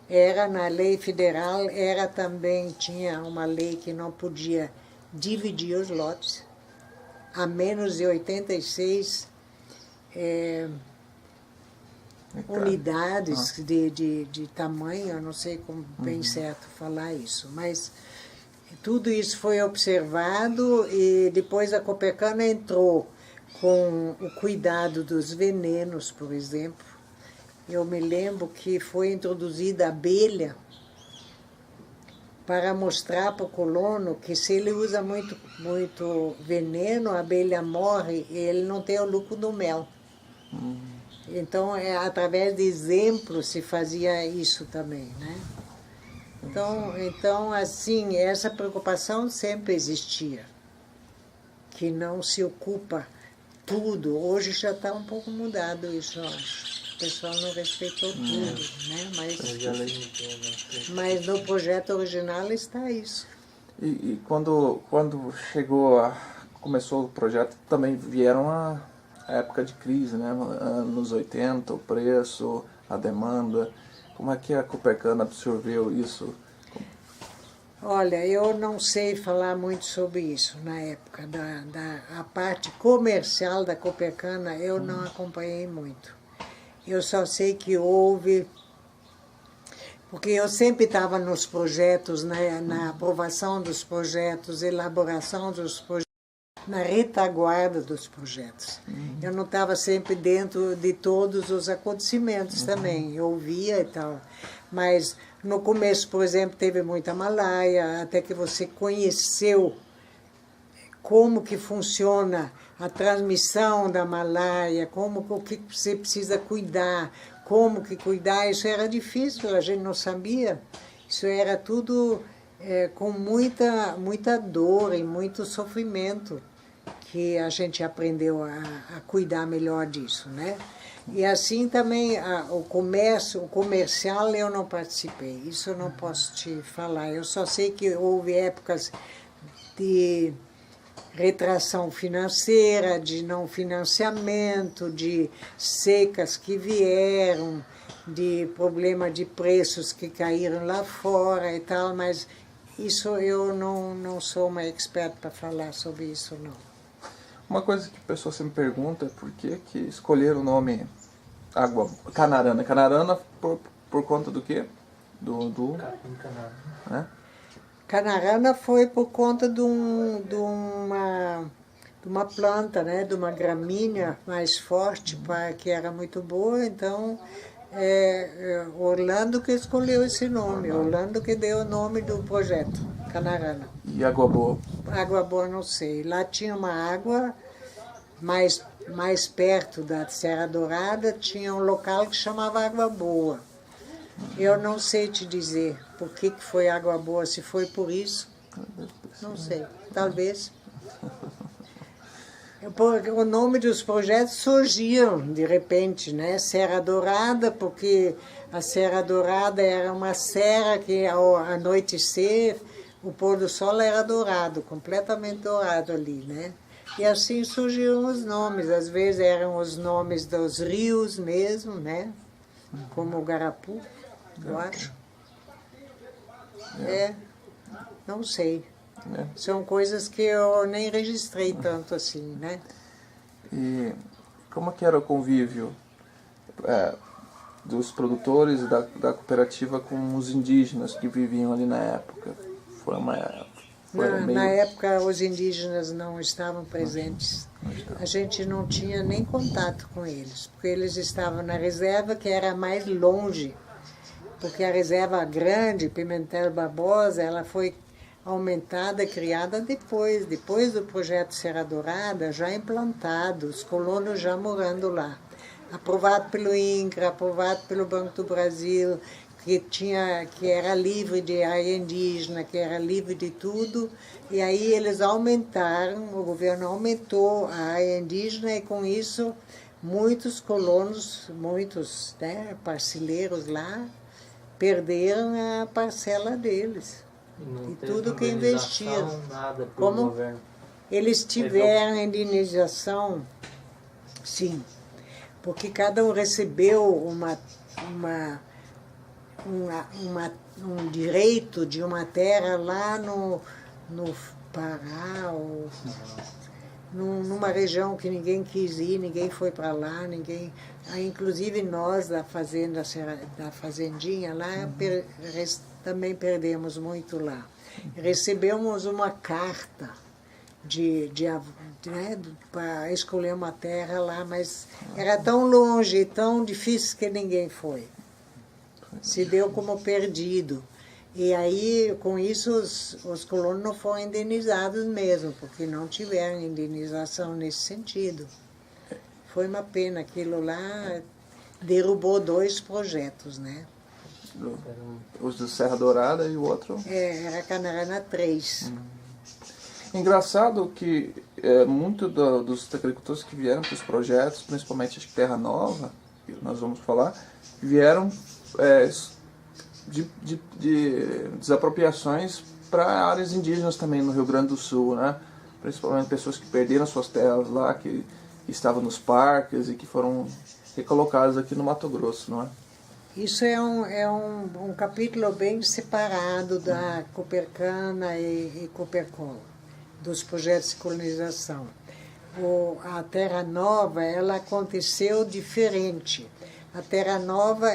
Era na lei federal, tinha uma lei que não podia dividir os lotes a menos de 86 unidades de tamanho, eu não sei como bem certo falar isso, mas tudo isso foi observado e depois a Copercana entrou com o cuidado dos venenos, por exemplo. Eu me lembro que foi introduzida a abelha para mostrar para o colono que se ele usa muito veneno, a abelha morre e ele não tem o lucro do mel. Então, através de exemplos se fazia isso também, né? Então, assim, essa preocupação sempre existia, que não se ocupa tudo. Hoje já está um pouco mudado isso, eu acho. O pessoal não respeitou tudo, né? Mas no projeto original está isso. E quando começou o projeto, também vieram a época de crise, né? Anos 80, o preço, a demanda. Como é que a Copercana absorveu isso? Olha, eu não sei falar muito sobre isso na época. A parte comercial da Copercana eu não acompanhei muito. Eu só sei que houve... Porque eu sempre estava nos projetos, na aprovação dos projetos, elaboração dos projetos, na retaguarda dos projetos. Eu não estava sempre dentro de todos os acontecimentos também, eu ouvia e tal. Mas no começo, por exemplo, teve muita Malaya, até que você conheceu como que funciona a transmissão da Malaya, o que você precisa cuidar, como que cuidar, isso era difícil, a gente não sabia. Isso era tudo com muita dor e muito sofrimento que a gente aprendeu a cuidar melhor disso, né? E assim também o comercial eu não participei, isso eu não posso te falar. Eu só sei que houve épocas de retração financeira, de não financiamento, de secas que vieram, de problema de preços que caíram lá fora e tal, mas isso eu não sou uma expert para falar sobre isso, não. Uma coisa que a pessoa sempre pergunta é por que escolheram o nome Canarana. Canarana por conta do quê? Capim Canarana. Né? Canarana foi por conta de uma planta, né, de uma gramínea mais forte, que era muito boa, então Orlando que escolheu esse nome, Orlando que deu o nome do projeto, Canarana. E Água Boa? Água Boa não sei, lá tinha uma água mais perto da Serra Dourada, tinha um local que chamava Água Boa. Eu não sei te dizer por que foi Água Boa, se foi por isso, não sei, talvez. O nome dos projetos surgiam de repente, né? Serra Dourada, porque a Serra Dourada era uma serra que ao anoitecer, o pôr do sol era dourado, completamente dourado ali, né? E assim surgiram os nomes, às vezes eram os nomes dos rios mesmo, né? Como o Garapu, eu acho. Não sei. São coisas que eu nem registrei tanto assim, né? E como que era o convívio dos produtores da cooperativa com os indígenas que viviam ali na época? Na época os indígenas não estavam presentes. A gente não tinha nem contato com eles, porque eles estavam na reserva que era mais longe, porque a reserva grande, Pimentel Barbosa, ela foi aumentada, criada depois do projeto Serra Dourada, já implantado, os colonos já morando lá. Aprovado pelo INCRA, aprovado pelo Banco do Brasil, que era livre de área indígena, que era livre de tudo, e aí eles aumentaram, o governo aumentou a área indígena e com isso muitos colonos, muitos, né, parceleiros lá, perderam a parcela deles. E tudo que investiam. Nada como governo. Eles tiveram indenização, sim, porque cada um recebeu um direito de uma terra lá no Pará, ou numa região que ninguém quis ir, ninguém foi para lá, inclusive nós da fazendinha lá, também perdemos muito lá. Recebemos uma carta né, para escolher uma terra lá, mas era tão longe, tão difícil que ninguém foi. Se deu como perdido. E aí, com isso, os colonos não foram indenizados mesmo, porque não tiveram indenização nesse sentido. Foi uma pena, aquilo lá derrubou 2 projetos, né? Os do Serra Dourada e o outro? Era Canarana 3. Engraçado que muito dos agricultores que vieram para os projetos, principalmente acho que Terra Nova, que nós vamos falar, vieram de desapropriações para áreas indígenas também no Rio Grande do Sul, né? Principalmente pessoas que perderam suas terras lá, que estavam nos parques e que foram recolocadas aqui no Mato Grosso, não é? Isso é um capítulo bem separado da Copercana e Copercol, dos projetos de colonização. A Terra Nova, ela aconteceu diferente. A Terra Nova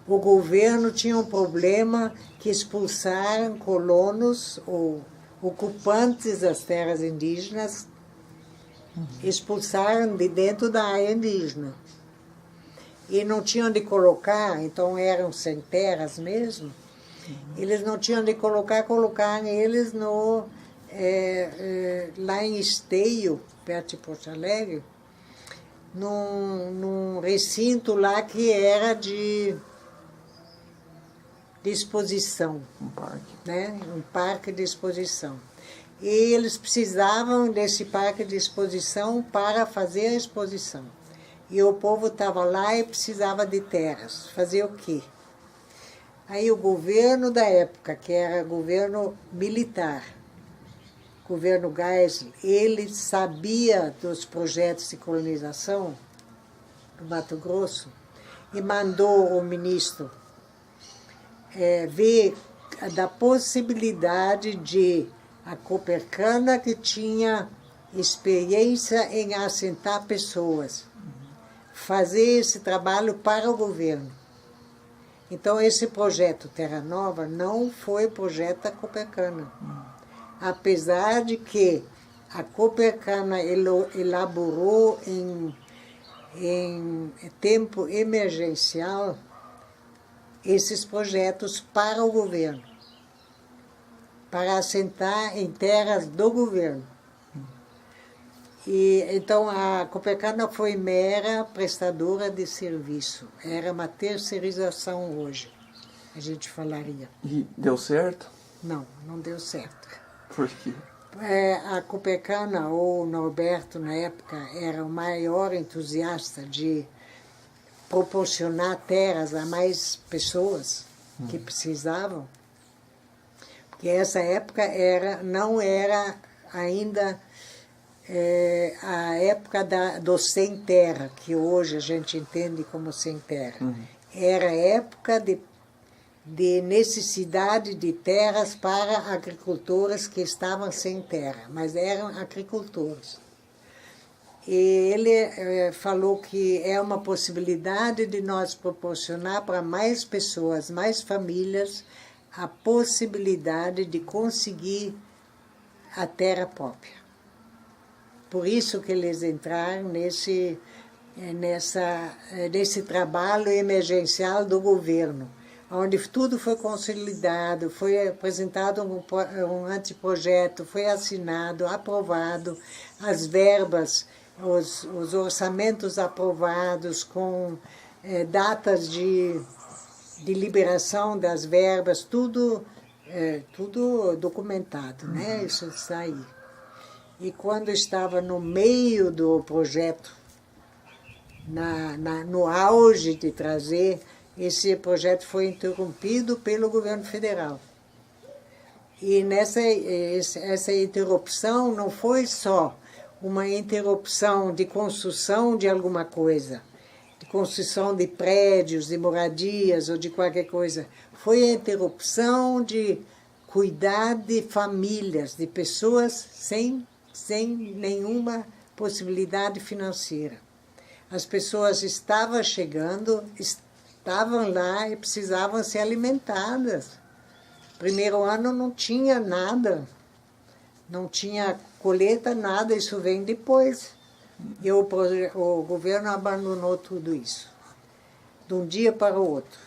o governo tinha um problema que expulsaram colonos ou ocupantes das terras indígenas, expulsaram de dentro da área indígena. E não tinham de colocar, então eram sem terras mesmo, eles não tinham de colocaram eles lá em Esteio, perto de Porto Alegre, num recinto lá que era de exposição. Um parque. Né? Um parque de exposição. E eles precisavam desse parque de exposição para fazer a exposição. E o povo estava lá e precisava de terras. Fazer o quê? Aí o governo da época, que era governo militar, governo Geisel, ele sabia dos projetos de colonização do Mato Grosso e mandou o ministro ver da possibilidade de a Copercana, que tinha experiência em assentar pessoas, fazer esse trabalho para o governo. Então, esse projeto Terra Nova não foi projeto da Copercana. Apesar de que a Copercana elaborou em tempo emergencial esses projetos para o governo, para assentar em terras do governo. E então a Copercana foi mera prestadora de serviço, era uma terceirização hoje, a gente falaria. E deu certo? Não, não deu certo. Por quê? A Copercana, ou Norberto na época, era o maior entusiasta de proporcionar terras a mais pessoas que precisavam, porque essa época não era ainda a época do sem terra, que hoje a gente entende como sem terra. Era a época de necessidade de terras para agricultores que estavam sem terra, mas eram agricultores. E ele falou que é uma possibilidade de nós proporcionar para mais pessoas, mais famílias, a possibilidade de conseguir a terra própria. Por isso que eles entraram nesse trabalho emergencial do governo, onde tudo foi consolidado, foi apresentado um anteprojeto, foi assinado, aprovado, as verbas, os orçamentos aprovados com datas de liberação das verbas, tudo documentado, né? Isso está aí. E quando estava no meio do projeto, no auge de trazer, esse projeto foi interrompido pelo governo federal. E essa interrupção não foi só uma interrupção de construção de alguma coisa, de construção de prédios, de moradias ou de qualquer coisa. Foi a interrupção de cuidar de famílias, de pessoas sem nenhuma possibilidade financeira. As pessoas estavam chegando, estavam lá e precisavam ser alimentadas. Primeiro ano não tinha nada, não tinha colheita, nada, isso vem depois. E o governo abandonou tudo isso, de um dia para o outro.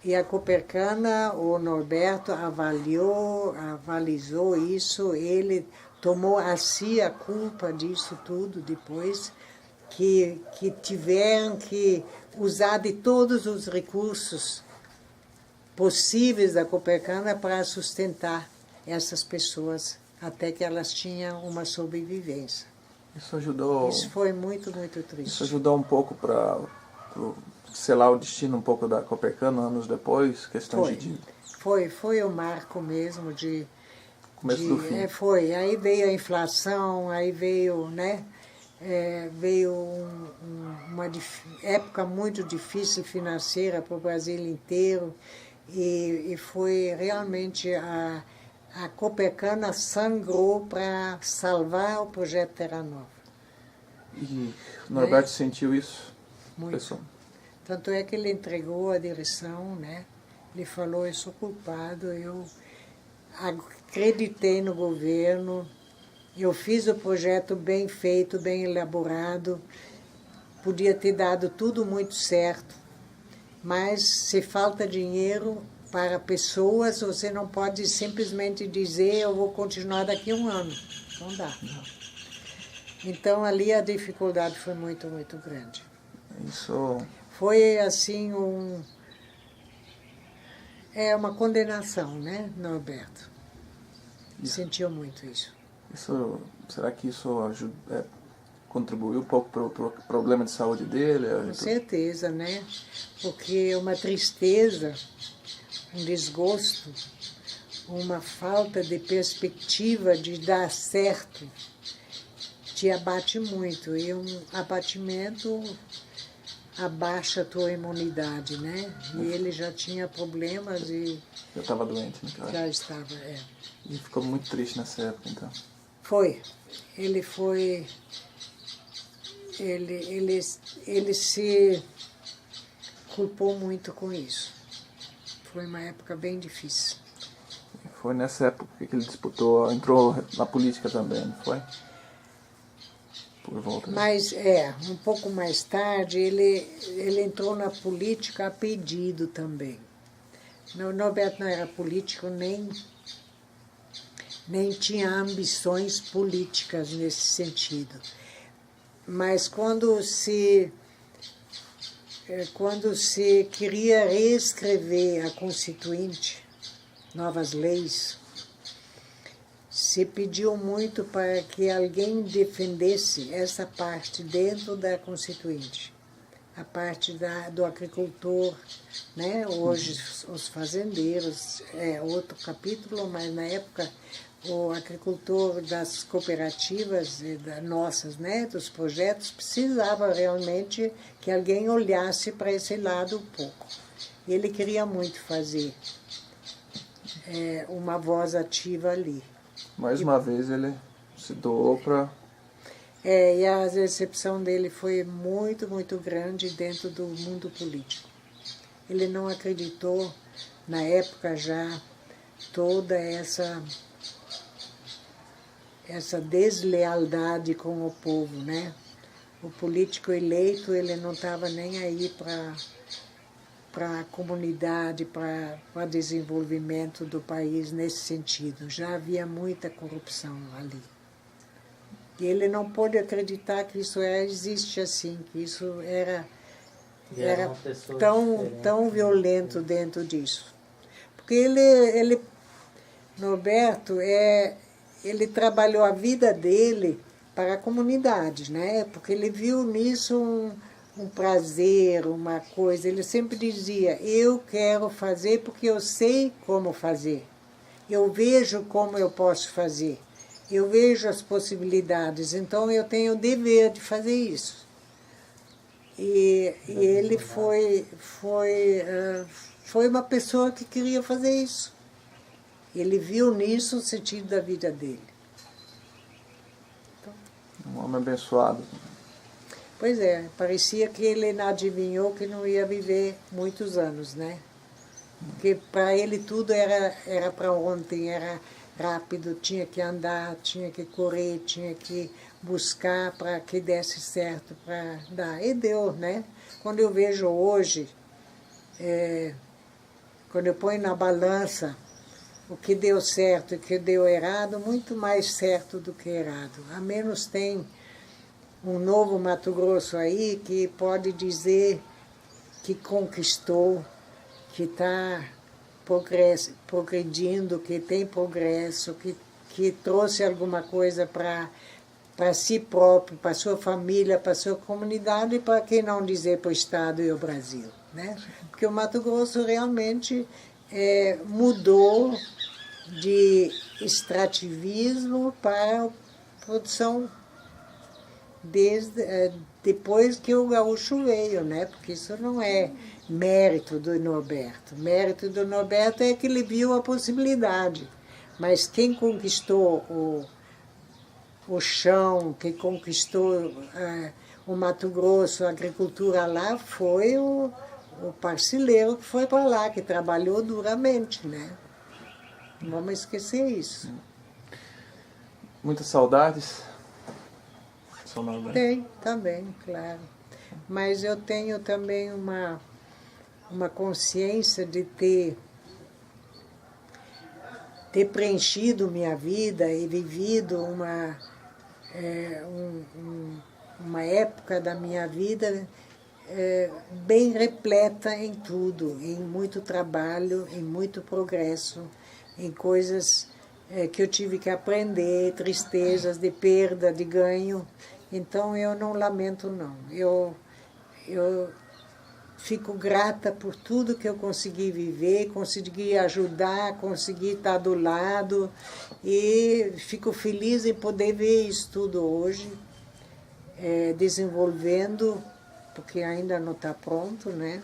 E a Copercana, o Norberto avalizou isso, ele tomou a si a culpa disso tudo depois, que tiveram que usar de todos os recursos possíveis da Copercana para sustentar essas pessoas, até que elas tinham uma sobrevivência. Isso ajudou... Isso foi muito, muito triste. Isso ajudou um pouco para selar o destino um pouco da Copercana anos depois, questão de Foi o marco mesmo de... começo do fim. Foi, aí veio a inflação, aí veio, né, veio uma época muito difícil financeira para o Brasil inteiro, e foi realmente a Copercana sangrou para salvar o projeto Terra Nova. E o Norberto sentiu isso? Muito. Pessoal. Tanto é que ele entregou a direção, né? Ele falou, eu sou culpado, eu acreditei no governo, eu fiz o projeto bem feito, bem elaborado, podia ter dado tudo muito certo, mas se falta dinheiro para pessoas, você não pode simplesmente dizer, eu vou continuar daqui a um ano. Não dá. Então ali a dificuldade foi muito, muito grande. Isso... Foi assim uma condenação, né, Norberto? Sentiu muito isso. Será que isso contribuiu um pouco para o problema de saúde dele? Com certeza, né? Porque uma tristeza, um desgosto, uma falta de perspectiva de dar certo, te abate muito. E um abatimento abaixa a tua imunidade, né? E ele já tinha problemas e... Já estava doente, né? Já estava, E ficou muito triste nessa época, então. Foi. Ele foi... Ele se culpou muito com isso. Foi uma época bem difícil. Foi nessa época que ele disputou, entrou na política também, não foi? Por volta. Mas, um pouco mais tarde, ele entrou na política a pedido também. O Norberto não era político, nem tinha ambições políticas nesse sentido. Mas quando se queria reescrever a Constituinte, novas leis, se pediu muito para que alguém defendesse essa parte dentro da Constituinte, a parte do agricultor, né? Hoje os fazendeiros é outro capítulo, mas na época o agricultor das cooperativas nossas, né, dos projetos, precisava realmente que alguém olhasse para esse lado um pouco. Ele queria muito fazer uma voz ativa ali. Mais uma vez ele se doou para... E a recepção dele foi muito, muito grande dentro do mundo político. Ele não acreditou, na época já, toda essa deslealdade com o povo, né? O político eleito, ele não estava nem aí para a comunidade, para o desenvolvimento do país nesse sentido. Já havia muita corrupção ali. E ele não pôde acreditar que isso existe assim, que isso era tão violento dentro disso. Porque ele Norberto, ele trabalhou a vida dele para a comunidade, né? Porque ele viu nisso um prazer, uma coisa. Ele sempre dizia, eu quero fazer porque eu sei como fazer. Eu vejo como eu posso fazer. Eu vejo as possibilidades, então eu tenho o dever de fazer isso. E ele foi uma pessoa que queria fazer isso. Ele viu nisso o sentido da vida dele. Então, um homem abençoado. Pois é, parecia que ele não adivinhou que não ia viver muitos anos, né? Porque para ele tudo era para ontem, era rápido, tinha que andar, tinha que correr, tinha que buscar para que desse certo, para dar. E deu, né? Quando eu vejo hoje, quando eu ponho na balança o que deu certo e o que deu errado, muito mais certo do que errado. A menos tem um novo Mato Grosso aí que pode dizer que conquistou, que está progredindo, que tem progresso, que trouxe alguma coisa para para si próprio, para sua família, para sua comunidade e para que não dizer para o Estado e o Brasil, né? Porque o Mato Grosso realmente mudou de extrativismo para produção depois que o gaúcho veio, né? Porque isso não é mérito do Norberto. Mérito do Norberto é que ele viu a possibilidade. Mas quem conquistou o chão, quem conquistou o Mato Grosso, a agricultura lá, foi o parceiro que foi para lá, que trabalhou duramente, né? Não vamos esquecer isso. Muitas saudades? São Norberto? Tem, também, claro. Mas eu tenho também uma consciência de ter preenchido minha vida e vivido uma época da minha vida bem repleta em tudo, em muito trabalho, em muito progresso, em coisas que eu tive que aprender, tristezas de perda, de ganho. Então eu não lamento, não. Eu fico grata por tudo que eu consegui viver, consegui ajudar, consegui estar do lado e fico feliz em poder ver isso tudo hoje, desenvolvendo, porque ainda não está pronto, né?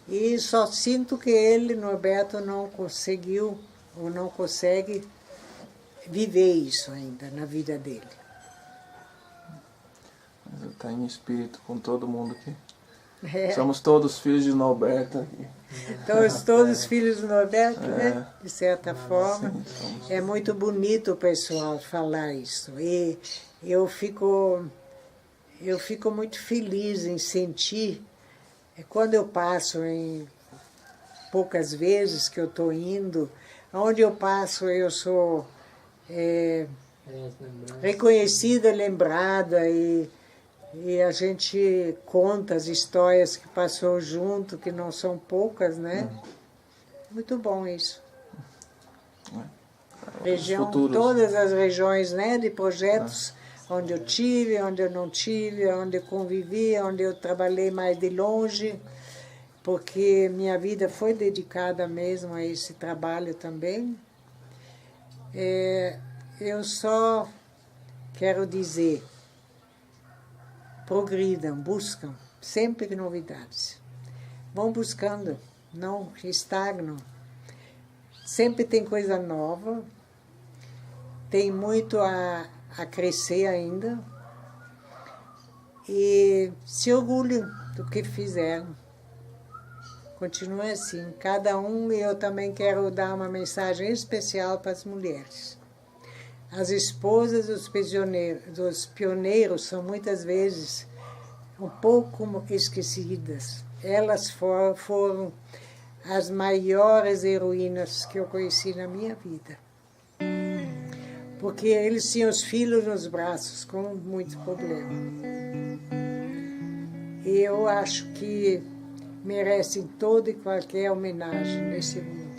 E só sinto que ele, Norberto, não conseguiu ou não consegue viver isso ainda na vida dele. Mas ele está em espírito com todo mundo aqui. Somos todos filhos de Norberto aqui. Todos filhos do Norberto, né? De certa forma. Sim, é muito bonito o pessoal falar isso. E eu fico muito feliz em sentir, quando eu passo em poucas vezes que eu estou indo, onde eu passo eu sou reconhecida, lembrada e a gente conta as histórias que passou junto, que não são poucas, né? Muito bom isso. Região, todas as regiões, né, de projetos, onde eu tive, onde eu não tive, onde eu convivi, onde eu trabalhei mais de longe, porque minha vida foi dedicada mesmo a esse trabalho também. Eu só quero dizer, progridam, buscam sempre novidades. Vão buscando, não estagnam. Sempre tem coisa nova, tem muito a crescer ainda. E se orgulhem do que fizeram. Continue assim, cada um, e eu também quero dar uma mensagem especial para as mulheres. As esposas dos pioneiros são muitas vezes um pouco esquecidas. Elas foram as maiores heroínas que eu conheci na minha vida. Porque eles tinham os filhos nos braços, com muito problema. E eu acho que merecem toda e qualquer homenagem nesse mundo.